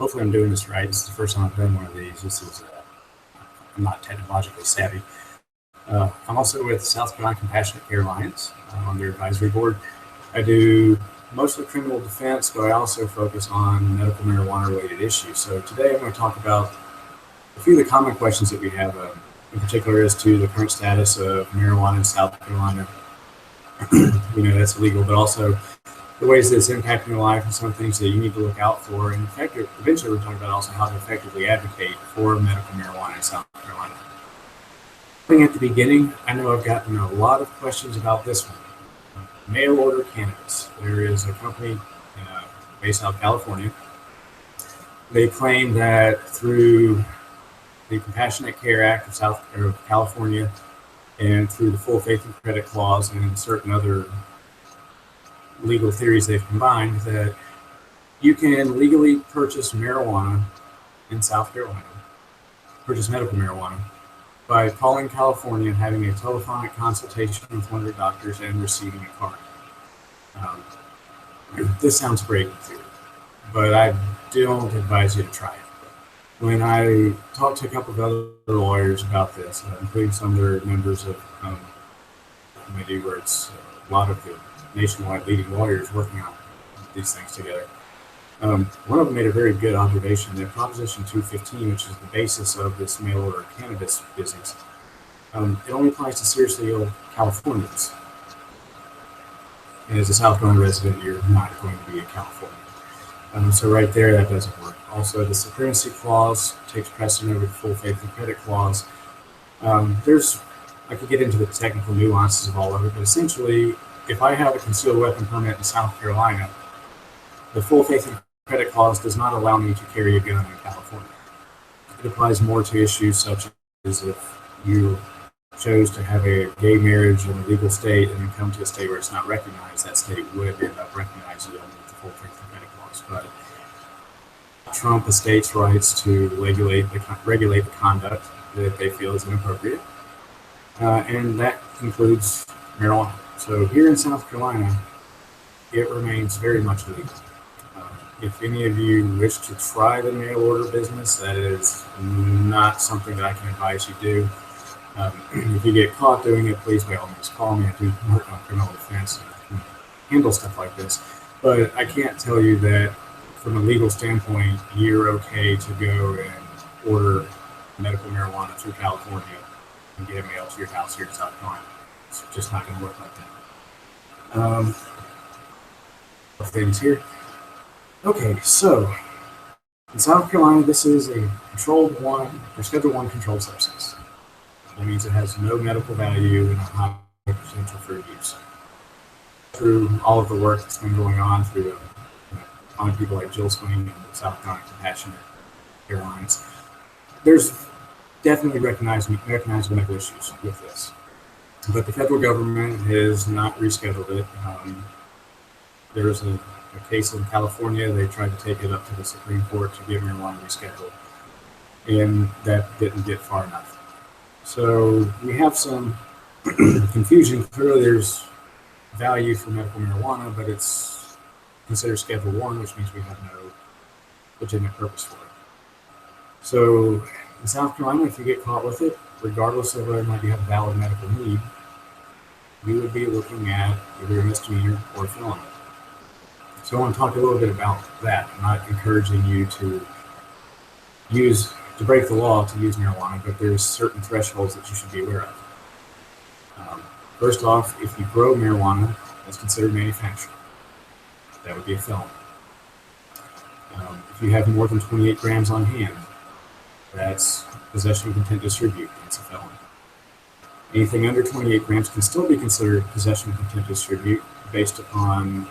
hopefully I'm doing this right. This is the first time I've done one of these. I'm not technologically savvy. I'm also with South Carolina Compassionate Care Alliance. I'm on their advisory board. I do mostly criminal defense, but I also focus on medical marijuana related issues. So today I'm going to talk about a few of the common questions that we have, in particular as to the current status of marijuana in South Carolina. That's illegal, but also the ways that it's impacting your life and some things that you need to look out for. And in fact, eventually we're talking about also how to effectively advocate for medical marijuana in South Carolina. At the beginning, I know I've gotten a lot of questions about this one. Mail order cannabis. There is a company based out of California. They claim that through the Compassionate Care Act of California and through the full faith and credit clause and certain other legal theories they've combined, that you can legally purchase marijuana in South Carolina, purchase medical marijuana, by calling California and having a telephonic consultation with one of their doctors and receiving a card. This sounds great in theory, but I don't advise you to try it. When I talked to a couple of other lawyers about this, including some of their members of the committee, where it's a lot of the nationwide leading lawyers working on these things together, one of them made a very good observation that Proposition 215, which is the basis of this mail order cannabis business, it only applies to seriously ill Californians. And as a South Carolina resident, you're not going to be a Californian. So right there, that doesn't work. Also, the supremacy clause takes precedent over the full faith and credit clause. I could get into the technical nuances of all of it, but essentially, if I have a concealed weapon permit in South Carolina, the full faith and credit clause does not allow me to carry a gun in California. It applies more to issues such as if you chose to have a gay marriage in a legal state and then come to a state where it's not recognized, that state would end up recognizing you under the full faith and credit clause. But trump a state's rights to regulate the conduct that they feel is inappropriate, and that includes marijuana. So here in South Carolina, it remains very much illegal. If any of you wish to try the mail order business, that is not something that I can advise you do. If you get caught doing it, please by all means call me. I do work on criminal defense and handle stuff like this. But I can't tell you that from a legal standpoint, you're okay to go and order medical marijuana through California and get it mailed to your house here in South Carolina. It's just not going to work like that. Things here. Okay, so in South Carolina, this is a Schedule 1 controlled substance. That means it has no medical value and a high potential for abuse. Through all of the work that's been going on through on people like Jill Swing and South Carolina Compassionate Care Alliance, there's definitely recognizable medical issues with this. But the federal government has not rescheduled it. There was a case in California. They tried to take it up to the Supreme Court to get marijuana rescheduled, and that didn't get far enough. So we have some confusion. Clearly there's value for medical marijuana, but it's considered Schedule 1, which means we have no legitimate purpose for it. So in South Carolina, if you get caught with it, regardless of whether or not you have a valid medical need, you would be looking at either a misdemeanor or a felony. So I want to talk a little bit about that. I'm not encouraging you to break the law to use marijuana, but there's certain thresholds that you should be aware of. First off, if you grow marijuana, that's considered manufacturing. That would be a felony. If you have more than 28 grams on hand, that's possession with intent to distribute. That's a felony. Anything under 28 grams can still be considered possession with intent to distribute based upon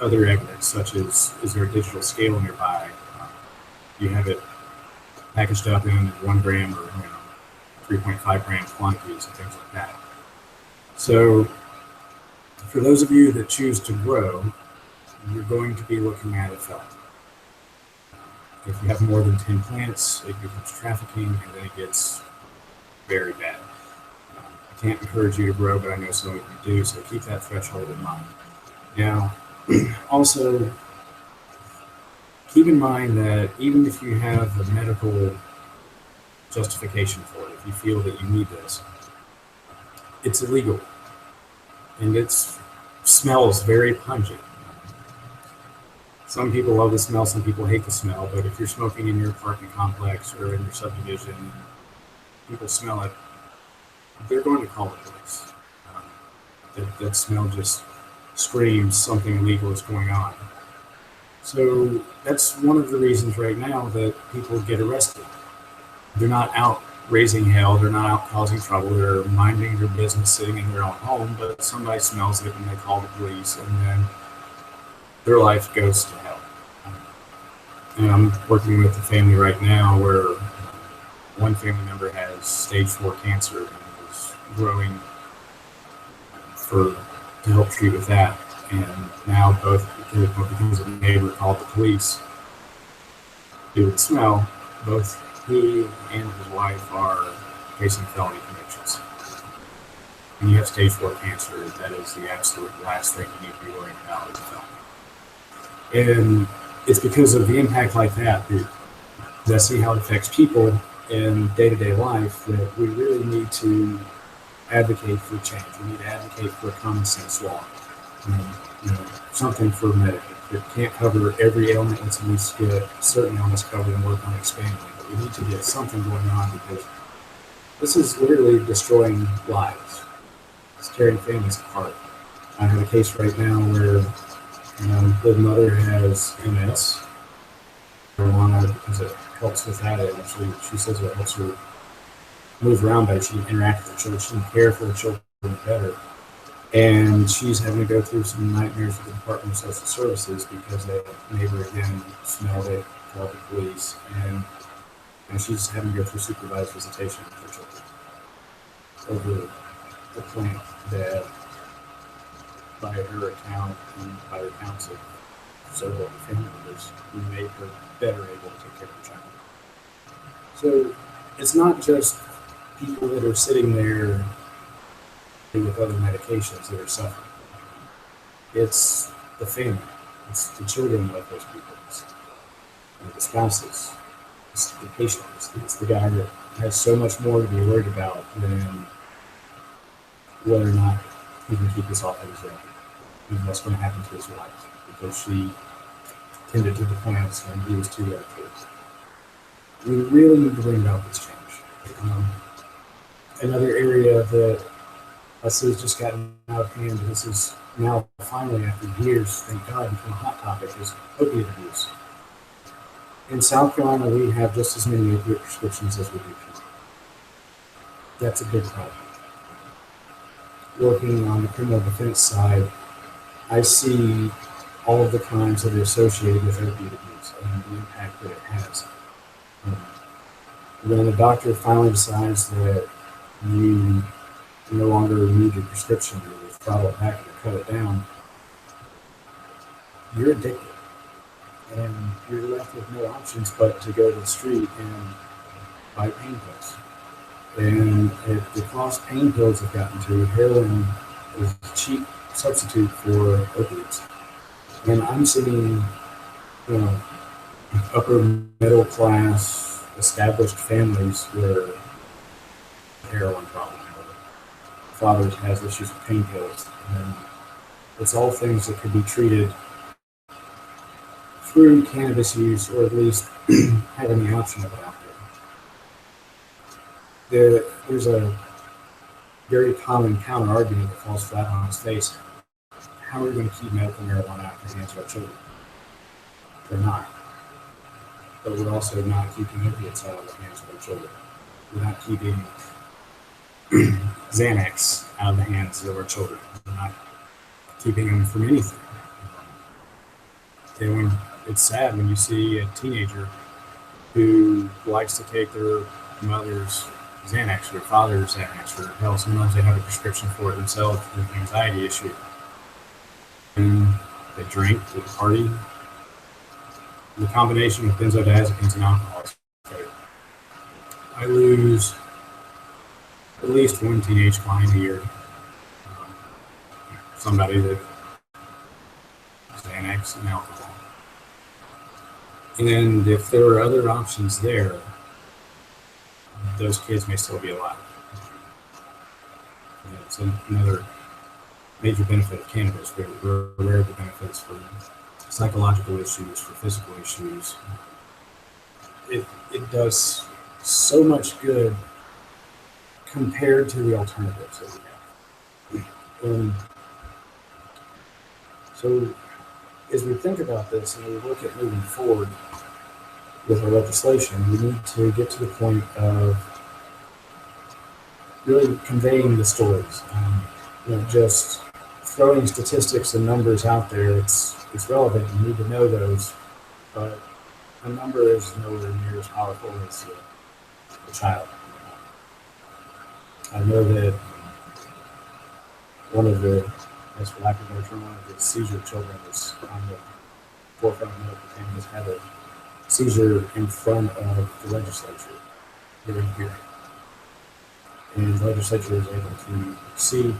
other evidence, such as, is there a digital scale nearby? You have it packaged up in 1 gram or 3.5 gram quantities and things like that. So for those of you that choose to grow, you're going to be looking at a felony. If you have more than 10 plants, it becomes trafficking, and then it gets very bad. I can't encourage you to grow, but I know some of you do, so keep that threshold in mind. Now, also, keep in mind that even if you have a medical justification for it, if you feel that you need this, it's illegal, and it smells very pungent. Some people love the smell, some people hate the smell, but if you're smoking in your apartment complex or in your subdivision and people smell it, they're going to call the police. That smell just screams something illegal is going on. So that's one of the reasons right now that people get arrested. They're not out raising hell, they're not out causing trouble, they're minding their business sitting in their own home, but somebody smells it and they call the police, and then their life goes to hell. And I'm working with a family right now where one family member has stage 4 cancer and is growing to help treat with that. And now because a neighbor called the police due to the smell, both he and his wife are facing felony convictions. When you have stage 4 cancer, that is the absolute last thing you need to be worrying about is a felony. And it's because of the impact like that I see how it affects people in day-to-day life that we really need to advocate for change. We need to advocate for a common sense law. Something for Medicaid. It can't cover every ailment. Let's at least get certain ailments covered and work on expanding. But we need to get something going on because this is literally destroying lives. It's tearing families apart. I have a case right now where the mother has MS. Marijuana, because it helps with that. She says it helps her move around better. She can interact with the children. She can care for the children better. And she's having to go through some nightmares with the Department of Social Services because that neighbor again smelled it, called the police, and she's having to go through supervised visitation with her children over the plant that, by her account and by the accounts of several family members, made her better able to take care of her child. So it's not just people that are sitting there with other medications that are suffering. It's the family. It's the children of those people. It's the spouses. It's the patient. It's the guy that has so much more to be worried about than whether or not he can keep this off of his record and what's going to happen to his wife because she tended to the plants and he was too late for it. We really need to bring about this change. Another area that I see has just gotten out of hand, and this is now finally after years, thank God, become a hot topic, is opiate abuse. In South Carolina, we have just as many opiate prescriptions as we do people. That's a big problem. Working on the criminal defense side, I see all of the crimes that are associated with opiate abuse and the impact that it has. When a doctor finally decides that you no longer need your prescription or you throttle it back or cut it down, you're addicted. And you're left with no options but to go to the street and buy pain pills. And at the cost pain pills have gotten to, heroin is a cheap substitute for opiates. And I'm seeing, upper middle class, established families where heroin problem, father has issues with pain pills, and it's all things that could be treated through cannabis use, or at least having the option of it out there. There's a very common counter argument that falls flat on its face. How are we going to keep medical marijuana out of the hands of our children? We're not. But we're also not keeping opiates out of the hands of our children. We're not keeping Xanax out of the hands of our children. We're not keeping them from anything. And it's sad when you see a teenager who likes to take their mother's Xanax or their father's Xanax, or hell, sometimes they have a prescription for it themselves with an anxiety issue. And they drink, they party. The combination of benzodiazepines and alcohol is fatal. I lose at least one teenage client a year. Somebody that Xanax and alcohol. And if there are other options there, those kids may still be alive. It's another major benefit of cannabis. We're aware of the benefits for psychological issues, for physical issues. It does so much good compared to the alternatives that we have. And so as we think about this and we look at moving forward with our legislation, we need to get to the point of really conveying the stories. Just throwing statistics and numbers out there, it's relevant. You need to know those, but a number is nowhere near as powerful as a child. I know that one of the, as for lack of a better term, one of the seizure children was on the forefront of medical cannabis, had a seizure in front of the legislature during the hearing. And the legislature was able to see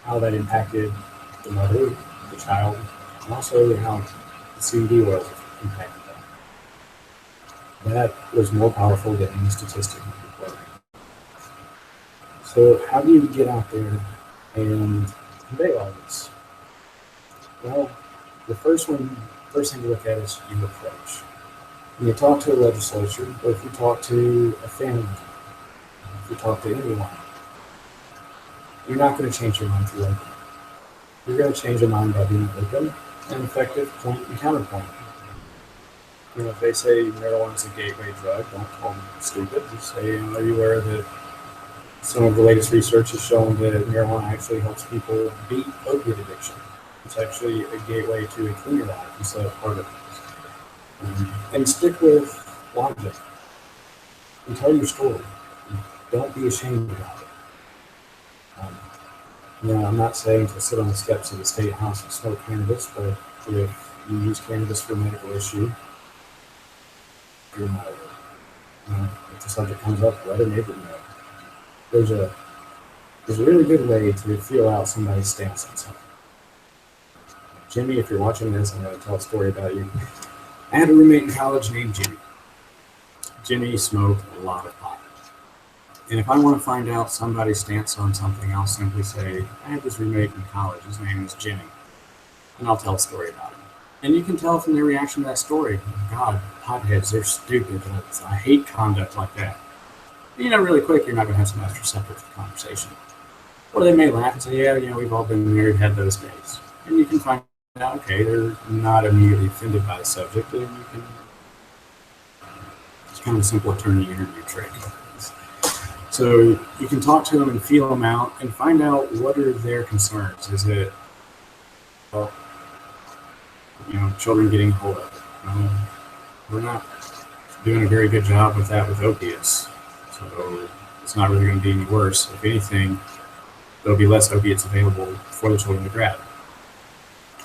how that impacted the mother, the child, and also how the CBD oils impacted them. That was more powerful than any statistic you could quote. So how do you get out there and convey all this? Well, the first thing to look at is your approach. When you talk to a legislature, or if you talk to a family member, if you talk to anyone, you're not going to change your mind through open. You're going to change your mind by being open and effective, point and counterpoint. If they say marijuana is a gateway drug, don't call them stupid. Just say, are you aware that some of the latest research has shown that marijuana actually helps people beat opiate addiction? It's actually a gateway to a cleaner life instead of harder lives. And stick with logic and tell your story. Don't be ashamed about it. I'm not saying to sit on the steps of the state house and smoke cannabis, but if you use cannabis for a medical issue, you're not aware. If the subject comes up, let a neighbor know. There's a really good way to feel out somebody's stance on something. Jimmy, if you're watching this, I'm going to tell a story about you. I had a roommate in college named Jimmy. Jimmy smoked a lot of pot. And if I want to find out somebody's stance on something, I'll simply say, I had this roommate in college, his name was Jimmy. And I'll tell a story about him. And you can tell from their reaction to that story, God, potheads, they're stupid. I hate conduct like that. Really quick, you're not going to have some extra subject for conversation. Or they may laugh and say, yeah, we've all been married, had those days. And you can find out, okay, they're not immediately offended by the subject, and you can, it's kind of a simple attorney interview trick. So you can talk to them and feel them out and find out what are their concerns. Is it, children getting a hold of it? We're not doing a very good job with that with opiates. So it's not really going to be any worse. If anything, there'll be less opiates available for the children to grab.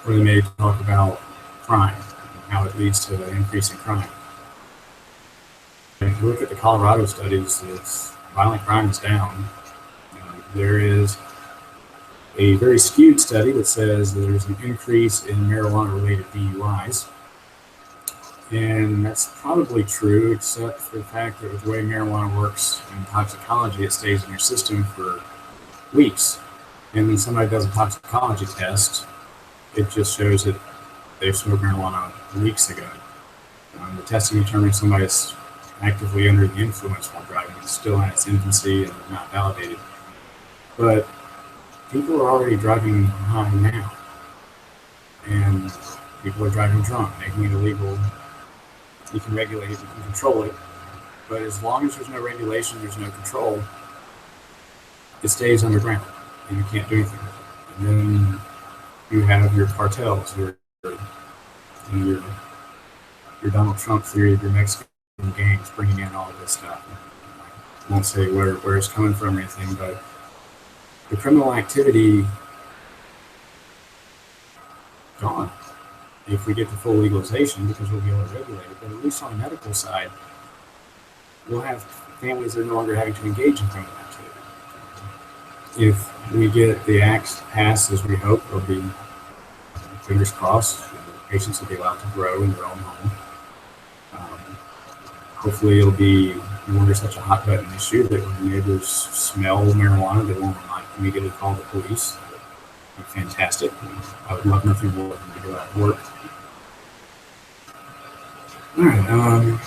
Or they may talk about crime, and how it leads to an increase in crime. And if you look at the Colorado studies, violent crime is down. There is a very skewed study that says that there's an increase in marijuana-related DUIs. And that's probably true, except for the fact that with the way marijuana works in toxicology, it stays in your system for weeks. And when somebody does a toxicology test, it just shows that they've smoked marijuana weeks ago. The testing determines somebody's actively under the influence while driving. It's still in its infancy and not validated. But people are already driving high now. And people are driving drunk, making it illegal. You can regulate it, you can control it. But as long as there's no regulation, there's no control, it stays underground. And you can't do anything with it. And then you have your cartels, your Donald Trump theory of your Mexican gangs bringing in all of this stuff. I won't say where it's coming from or anything, but the criminal activity gone if we get the full legalization, because we'll be able to regulate it. But at least on the medical side, we'll have families that are no longer having to engage in criminal activity. If we get the act passed as we hope, there'll be, fingers crossed, patients will be allowed to grow in their own home. Hopefully it'll be no longer such a hot button issue that when neighbors smell marijuana, they won't immediately call the police. Fantastic. I would love nothing more than to go out and work. All right.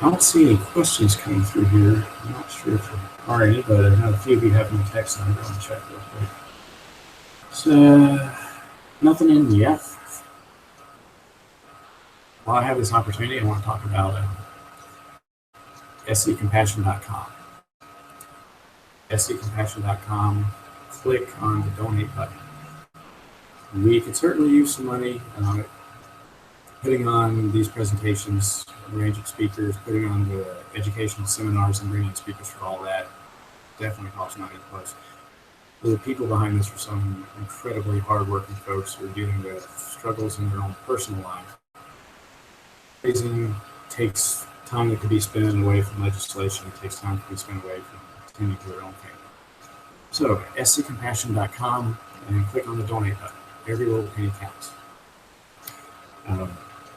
I don't see any questions coming through here. I'm not sure if there are any, but I know a few of you have my text, and I'm going to check real quick. So, nothing in yet. While I have this opportunity, I want to talk about sccompassion.com. sccompassion.com. Click on the donate button. We could certainly use some money putting on these presentations, arranging speakers, putting on the educational seminars, and bringing in speakers for all that. Definitely costs money. Plus, the people behind this are some incredibly hardworking folks who are dealing with struggles in their own personal life. Raising takes time that could be spent away from legislation. It takes time to be spent away from attending to their own family. So, sccompassion.com, and click on the donate button. Every little penny counts.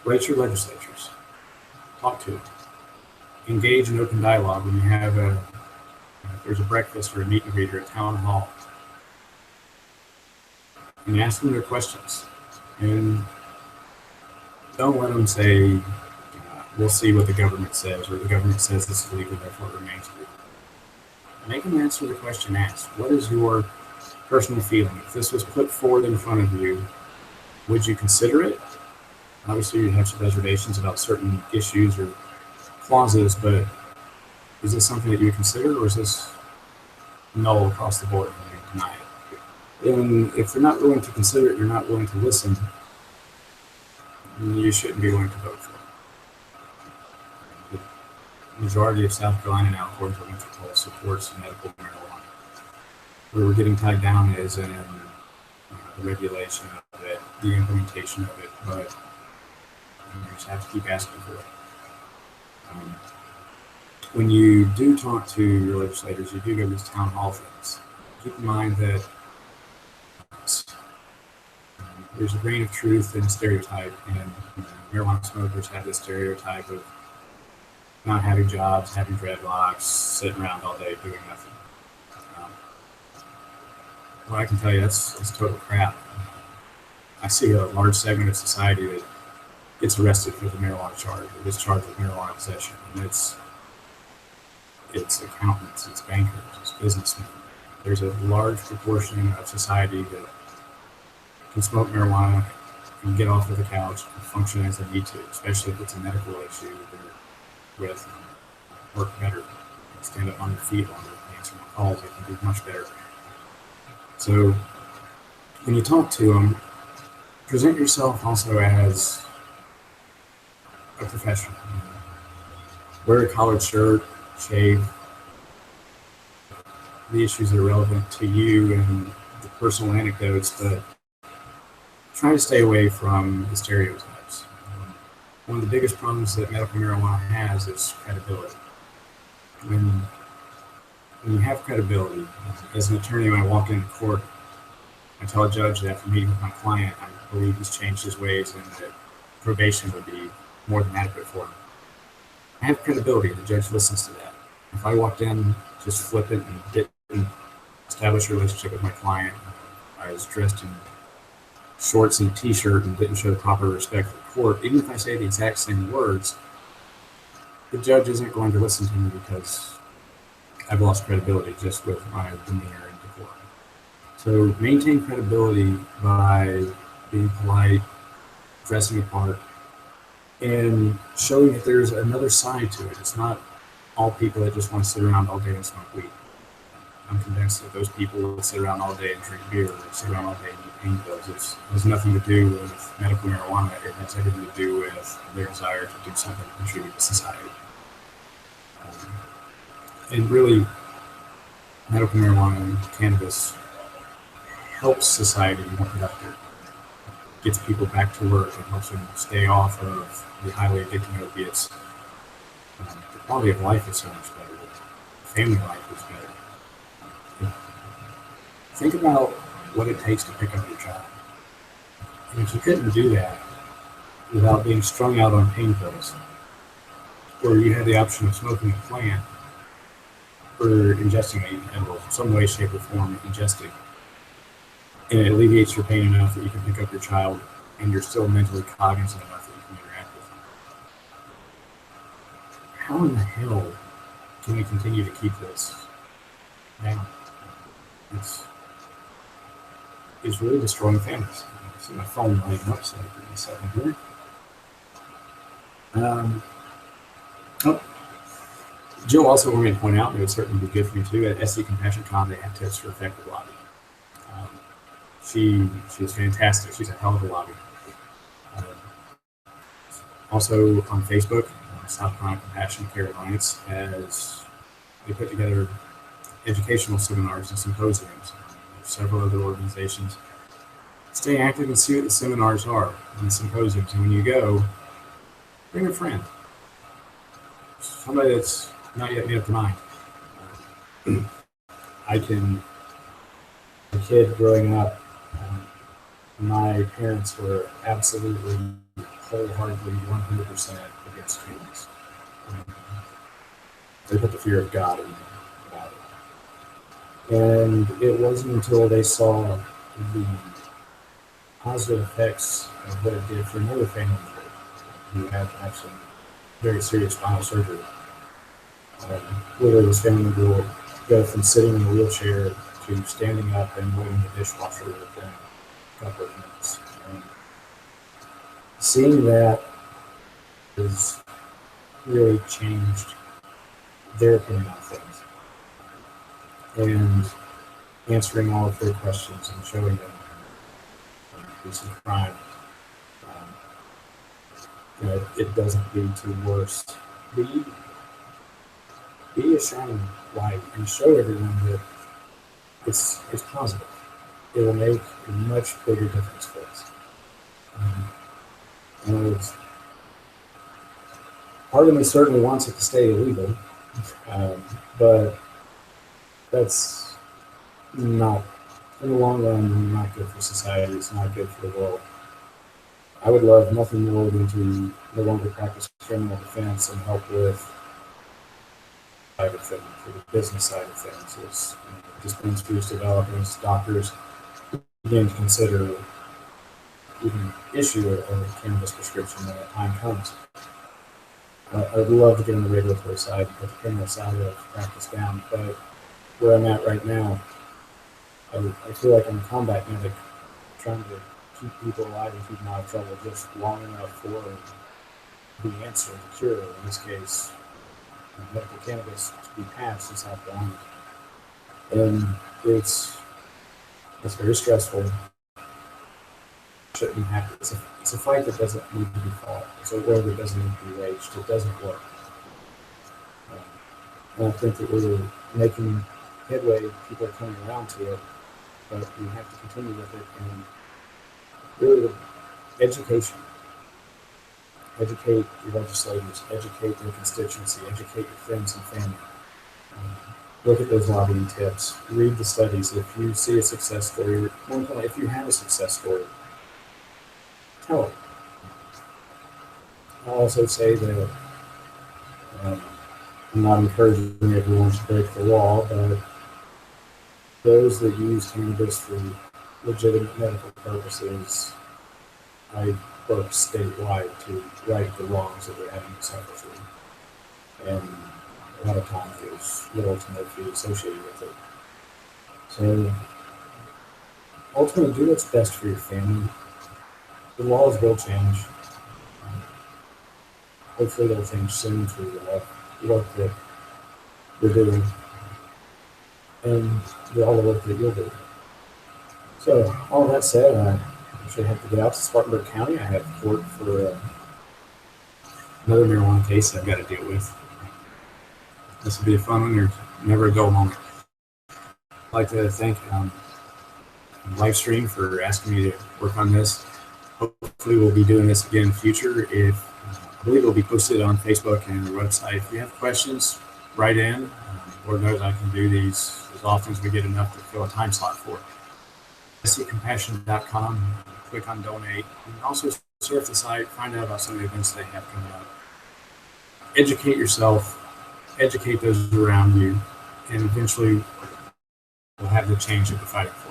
Write your legislatures. Talk to them. Engage in open dialogue when you have there's a breakfast or a meet and greet or a town hall. And ask them their questions. And don't let them say, we'll see what the government says, or the government says this is illegal, therefore it remains illegal. Make them answer the question asked. What is your personal feeling? If this was put forward in front of you, would you consider it? Obviously, you have some reservations about certain issues or clauses, but is this something that you would consider, or is this null across the board and you deny it? And if you're not willing to consider it, you're not willing to listen, you shouldn't be willing to vote for it. The majority of South Carolina now, according to the Winter poll, supports medical marijuana. Where we're getting tied down is in the regulation of it, the implementation of it, but you just have to keep asking for it. When you do talk to your legislators, you do go to these town hall things. Keep in mind that there's a grain of truth in a stereotype, and marijuana smokers have this stereotype of not having jobs, having dreadlocks, sitting around all day doing nothing. Well, I can tell you that's total crap. I see a large segment of society that gets arrested for the marijuana charge, or gets charged with marijuana possession, and it's accountants, it's bankers, it's businessmen. There's a large proportion of society that can smoke marijuana and get off of the couch and function as they need to, especially if it's a medical issue they're with, work better, stand up on their feet longer, answer more calls, they can do much better. So when you talk to them, present yourself also as a professional. Wear a collared shirt, shave. The issues that are relevant to you and the personal anecdotes, but try to stay away from the stereotypes. One of the biggest problems that medical marijuana has is credibility. When you have credibility, as an attorney, when I walk into court, I tell a judge that after meeting with my client, I believe he's changed his ways and that probation would be more than adequate for him. I have credibility, the judge listens to that. If I walked in just flippant and didn't establish a relationship with my client, I was dressed in shorts and a t-shirt and didn't show the proper respect for the court, even if I say the exact same words, the judge isn't going to listen to me because I've lost credibility just with my demeanor in the court. So maintain credibility by being polite, dressing apart, and showing that there's another side to it. It's not all people that just want to sit around all day and smoke weed. I'm convinced that those people that sit around all day and drink beer, or sit around all day and eat pain pills, it has nothing to do with medical marijuana. It has everything to do with their desire to do something to contribute to society. And really, medical marijuana and cannabis helps society be more productive. Gets people back to work and helps them stay off of the highly addicting opiates. The quality of life is so much better. Family life is better. Think about what it takes to pick up your child. And if you couldn't do that without being strung out on pain pills, where you have the option of smoking a plant or ingesting a edible, some way, shape, or form, ingesting. And it alleviates your pain enough that you can pick up your child and you're still mentally cognizant enough that you can interact with them. How in the hell can we continue to keep this down? It's really destroying families. I see my phone lighting up, so give me a second here. Jill also wanted me to point out, and it would certainly be good for you too, at SC Compassion Con, they have tips for effective lobbying. She is fantastic. She's a hell of a lobby. Also on Facebook, South Carolina Compassion Care Alliance they put together educational seminars and symposiums. Several other organizations. Stay active and see what the seminars are and the symposiums. And when you go, bring a friend. Somebody that's not yet made up their mind. A kid growing up, my parents were absolutely, wholeheartedly, 100% against cannabis. They put the fear of God in me about it. And it wasn't until they saw the positive effects of what it did for another family member who had to have some very serious spinal surgery. Literally, this family member would go from sitting in a wheelchair to standing up and loading the dishwasher within a couple of minutes. And seeing that has really changed their opinion on things. And answering all of their questions and showing them this is crime. It doesn't lead to worse. Be a shining light and show everyone that it's positive. It will make a much bigger difference for us. Part of me certainly wants it to stay illegal, but that's not, in the long run, not good for society. It's not good for the world. I would love nothing more than to no longer practice criminal defense and help with side of things, for the business side of things. As dispensaries, developers, doctors begin to consider even issue a cannabis prescription when that time comes. I would love to get on the regulatory side and put the criminal side of practice down, but where I'm at right now, I feel like I'm a combat medic trying to keep people alive and keep them out of trouble just long enough for the answer, the cure, in this case, medical cannabis, to be passed in South Carolina. And it's very stressful. Shouldn't happen. It's a fight that doesn't need to be fought. It's a war that doesn't need to be waged. It doesn't work. And I think that we're making headway. People are coming around to it, but we have to continue with it. And really, education. Educate your legislators. Educate your constituency. Educate your friends and family. Look at those lobbying tips. Read the studies. If you see a success story, or more importantly, if you have a success story, tell it. I'll also say that I'm not encouraging everyone to break the law, but those that use cannabis for legitimate medical purposes, I work statewide to right the wrongs that they're having to suffer through. And a lot of times there's little to no fee associated with it. So ultimately, do what's best for your family. The laws will change. Hopefully they'll change soon through the work that you're doing and all the work that you'll do. So all that said, I actually have to get out to Spartanburg County. I have court for another marijuana case that I've got to deal with. This will be a fun one. There's never a dull moment. I'd like to thank LIFEStream for asking me to work on this. Hopefully we'll be doing this again in the future. I believe it'll be posted on Facebook and our website. If you have questions, write in. Lord knows I can do these as often as we get enough to fill a time slot for. SCCompassion.com, click on donate, and also surf the site, find out about some of the events they have coming up. educate yourself, educate those around you, and eventually we'll have the change that we're fighting for.